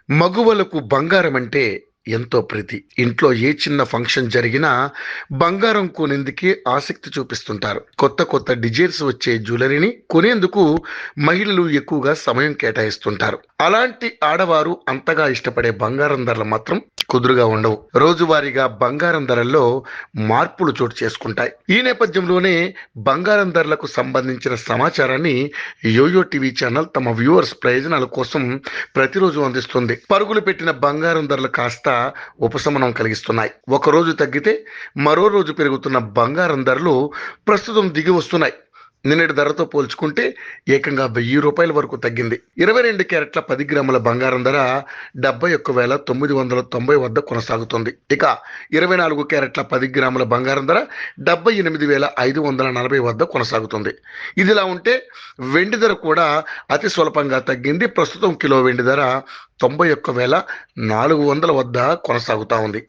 మగువలకు బంగారం అంటే ఎంతో ప్రీతి. ఇంట్లో ఏ చిన్న ఫంక్షన్ జరిగినా బంగారం కొనేందుకే ఆసక్తి చూపిస్తుంటారు. కొత్త కొత్త డిజైన్స్ వచ్చే జ్యువెలరీని కొనేందుకు మహిళలు ఎక్కువగా సమయం కేటాయిస్తుంటారు. అలాంటి ఆడవారు అంతగా ఇష్టపడే బంగారం ధరలు మాత్రం కుదురుగా ఉండవు. రోజువారీగా బంగారం ధరల్లో మార్పులు చోటు చేసుకుంటాయి. ఈ నేపథ్యంలోనే బంగారం ధరలకు సంబంధించిన సమాచారాన్ని యోయో టీవీ ఛానల్ తమ వ్యూవర్స్ ప్రయోజనాల కోసం ప్రతిరోజు అందిస్తుంది. పరుగులు పెట్టిన బంగారం ధరలు కాస్త ఉపశమనం కలిగిస్తున్నాయి. ఒక రోజు తగ్గితే మరో రోజు పెరుగుతున్న బంగారం ధరలు ప్రస్తుతం దిగి వస్తున్నాయి. నిన్నటి ధరతో పోల్చుకుంటే ఏకంగా ₹1000 వరకు తగ్గింది. 22 క్యారెట్ల 10 గ్రాముల బంగారం ధర 71,990 వద్ద కొనసాగుతుంది. ఇక 24 క్యారెట్ల 10 గ్రాముల బంగారం ధర 78,540 వద్ద కొనసాగుతుంది. ఇదిలా ఉంటే వెండి ధర కూడా అతి స్వల్పంగా తగ్గింది. ప్రస్తుతం కిలో వెండి ధర 91,400 వద్ద కొనసాగుతా ఉంది.